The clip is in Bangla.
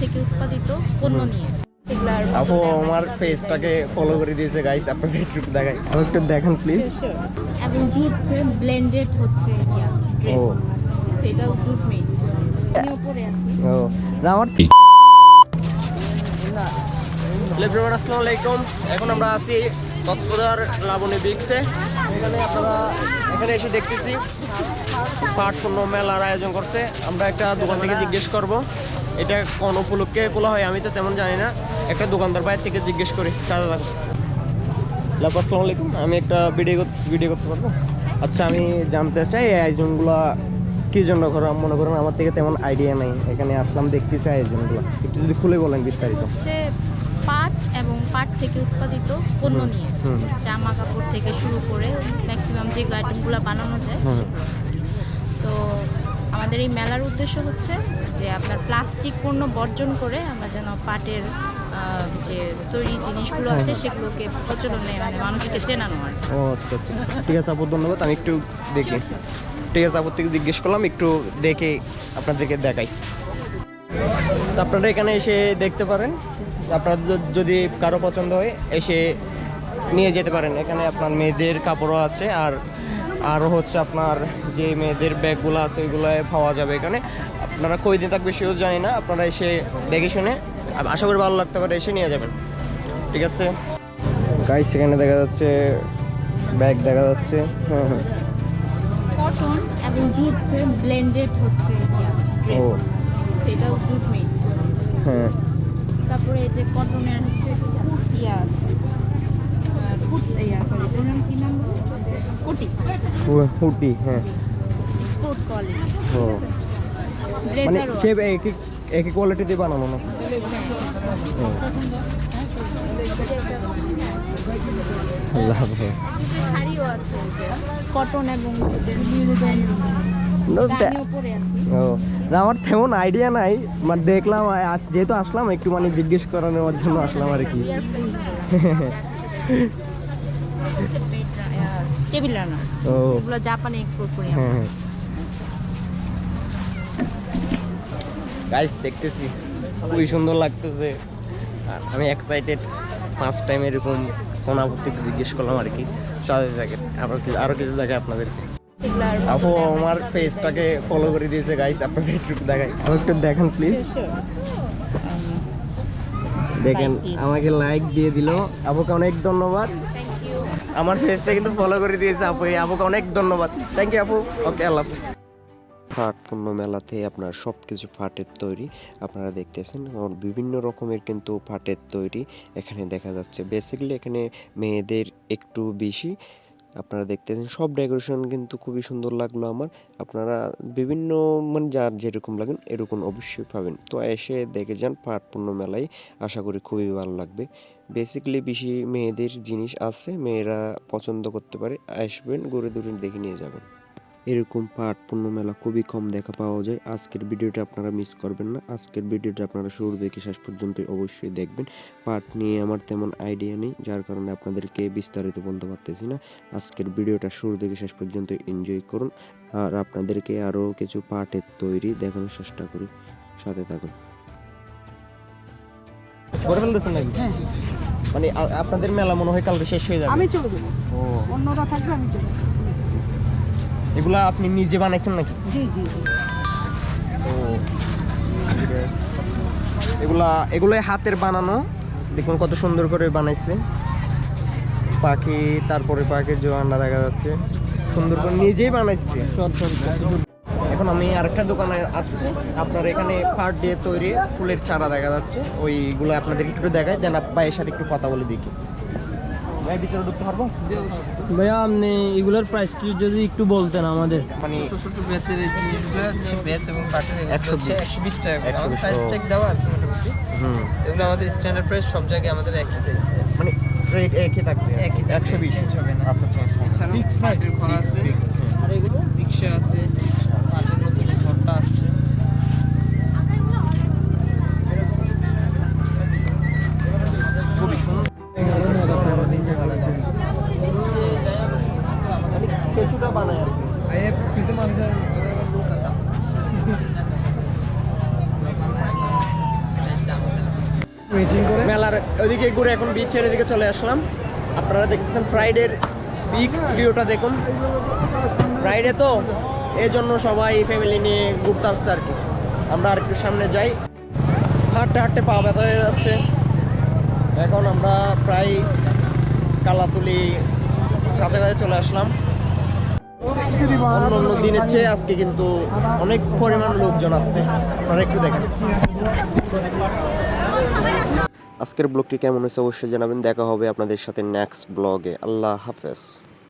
থেকে উৎপাদিত পণ্য নিয়ে। আপু আমার পেজটাকে ফলো করে দিয়েছে গাইস, আপনাদের একটু দেখাই, একটু দেখেন প্লিজ। এবং জুট ব্লেন্ডেড হচ্ছে ও সেটাও জুট মেড। আমি উপরে আছি। ও আমার আসসালামু আলাইকুম। এখন আমরা আছি কক্সবাজার লাবণী বিচে। এখানে এসে দেখতেছি পাট পণ্য মেলার আয়োজন করছে। আমরা একটা দোকান থেকে জিজ্ঞেস করব এটা কোন উপলক্ষে খোলা হয়, আমি তো তেমন জানি না। একটা দোকানদার বাইরে থেকে জিজ্ঞেস করি। সাথে থাকুন। আসসালামু আলাইকুম, আমি একটা ভিডিও করতে পারবো? আচ্ছা, আমি জানতে চাই এই আয়োজনগুলো কি জন্য করা? মনে করেন আমার থেকে তেমন আইডিয়া নেই, এখানে আসলাম দেখতেছি আয়োজনগুলো, একটু যদি খুলে বলেন বিস্তারিত। পাট এবং পাট থেকে উৎপাদিত পণ্য নিয়ে জামা কাপড় থেকে শুরু করে ম্যাক্সিমাম যে আইটেমগুলো বানানো যায়। তো আমাদের এই মেলার উদ্দেশ্য হচ্ছে যে আপনার প্লাস্টিক পণ্য বর্জন করে আমরা যেন পাটের যে তৈরি জিনিসগুলো আছে সেগুলোকে প্রচলনে মানে মানুষকে চেনানো হয়। ও আচ্ছা আচ্ছা, ঠিক আছে আপু, ধন্যবাদ। আমি একটু দেখি। ঠিক আছে, আপুর থেকে জিজ্ঞেস করলাম, একটু দেখে আপনাদেরকে দেখাই। তো আপনারা এখানে এসে দেখতে পারেন, আপনার যদি কারো পছন্দ হয় এসে নিয়ে যেতে পারেন। এখানে আপনার মেয়েদের কাপড়ও আছে, আরও হচ্ছে আপনার যে মেয়েদের ব্যাগগুলো আছে ওইগুলো পাওয়া যাবে এখানে। আপনারা কই দিন থাকবে সেও জানি না, আপনারা এসে দেখে শুনে আশা করি ভালো লাগতে পারে, এসে নিয়ে যাবেন। ঠিক আছে গাইস, এখানে দেখা যাচ্ছে ব্যাগ দেখা যাচ্ছে। কটন এবং জুট ব্লেন্ডেড হচ্ছে ও সেটাও জুট মেড। হ্যাঁ, তারপরে এই যে কটনের হচ্ছে ইয়া আছে কি নাম কোটি হুডি। হ্যাঁ, স্পোর্ট কোয়ালিটি। ও মানে সে একই কোয়ালিটি দিয়ে বানানো না? শাড়িও আছে কটন এবং আমার তেমন আইডিয়া নাই, মানে দেখলাম যেহেতু আসলাম একটু মানে জিজ্ঞেস করানোর জন্য আসলাম আর কি। টেবিল রানার এগুলো জাপানে এক্সপোর্ট করি আমরা। গাইস দেখতেছি খুবই সুন্দর লাগতেছে, আর আমি এক্সাইটেড। ফার্স্ট টাইম এরকম কোন আপুর থেকে জিজ্ঞেস করলাম আর কি। সাথে থাকে আরো কিছু দেখে আপনাদেরকে। আপু আমার পেজটাকে ফলো করে দিয়েছে গাইস, আপনাদের একটু দেখাই, একটু দেখেন প্লিজ। দেখেন আমাকে লাইক দিয়ে দিল, আপুকে অনেক ধন্যবাদ। আমার পেজটা কিন্তু ফলো করে দিয়েছে আপু, আপুকে অনেক ধন্যবাদ। থ্যাংক ইউ আপু। ওকে, আল্লাহ হাফেজ। পাট পণ্য মেলাতে আপনার সব কিছু পাটের তৈরি আপনারা দেখতেছেন, বিভিন্ন রকমের কিন্তু পাটের তৈরি এখানে দেখা যাচ্ছে। বেসিক্যালি এখানে মেয়েদের একটু বেশি আপনারা দেখতেছেন। সব ডেকোরেশন কিন্তু খুবই সুন্দর লাগলো আমার। আপনারা বিভিন্ন মানে যার যেরকম লাগেন এরকম অবশ্যই পাবেন। তো এসে দেখে যান পাট পণ্য মেলায়, আশা করি খুবই ভালো লাগবে। বেসিক্যালি বেশি মেয়েদের জিনিস আছে, মেয়েরা পছন্দ করতে পারে। আসবেন, ঘুরে দূরে দেখে নিয়ে যাবেন। এরকম পাট পণ্য মেলা খুবই কম দেখা পাওয়া যায়। আজকের ভিডিওটা আপনারা মিস করবেন না। আজকের ভিডিওটা আপনারা শুরু থেকে শেষ পর্যন্ত অবশ্যই দেখবেন। পাট নিয়ে আমার তেমন আইডিয়া নেই, যার কারণে আপনাদেরকে বিস্তারিত বলতে পারতেছি না। আজকের ভিডিওটা শুরু থেকে শেষ পর্যন্ত এনজয় করুন, আর আপনাদেরকে আরও কিছু পাটের তৈরি দেখানোর চেষ্টা করি। সাথে থাকুন। মানে আপনাদের মেলা মনে হয় কালকে শেষ হয়ে যাবে? আমি চলে যাবো, অন্যরা থাকবে, আমি চলে যাবো। এগুলা আপনি নিজে বানাইছেন নাকি? জি জি। ও এগুলো হাতের বানানো, দেখুন কত সুন্দর করে বানাইছে। পাখি, তারপরে পাখির জোয়ানটা দেখা যাচ্ছে, সুন্দর করে নিজেই বানাইছে। এখন আমি আরেকটা দোকানে আসছি, আপনার এখানে পাট দিয়ে তৈরি ফুলের চারা দেখা যাচ্ছে, ওইগুলো আপনাদের একটু দেখাই দেন। ভাইয়ের সাথে একটু কথা বলে দেখি। ভাই ভিতরে ঢুকতে পারবো? ভাইয়া আপনি এগুলোর প্রাইস যদি একটু বলতেন আমাদের। মানে ছোট বেতের এই জিনিসগুলো হচ্ছে বেত এবং কাঠের, 120 টাকা করে। আমাদের 120 প্রাইস ট্যাগ দেওয়া আছে মোটামুটি। এগুলো আমাদের স্ট্যান্ডার্ড প্রাইস, সব জায়গায় আমাদের একই প্রাইস। মানে রেট একই থাকবে? একই 120 চেঞ্জ হবে না। আচ্ছা আচ্ছা। এছাড়াও কাঠের ঘর আছে, আর এগুলো রিক্সা আছে, কাঠের নতুন ঘরটা আসছে। খুবই সুন্দর। কিছুটা বানায় আর কি। মেলার ওইদিকে ঘুরে এখন বিচের এদিকে চলে আসলাম। আপনারা দেখতেছেন ফ্রাইডের বিচ ভিউটা দেখুন। ফ্রাইডে তো এই জন্য সবাই ফ্যামিলি নিয়ে ঘুরতে আসছে আর কি। আমরা আর একটু সামনে যাই। হাঁটতে হাঁটতে পা ব্যথা হয়ে যাচ্ছে। এখন আমরা প্রায় কালাতুলি কাছাকাছি চলে আসলাম। অন্য অন্য দিনের চেয়ে আজকে কিন্তু অনেক পরিমাণ লোকজন আসছে, আপনারা একটু দেখেন। আজকের ব্লগটি কেমন হয়েছে অবশ্যই জানাবেন। দেখা হবে আপনাদের সাথে নেক্সট ব্লগে। আল্লাহ হাফেজ।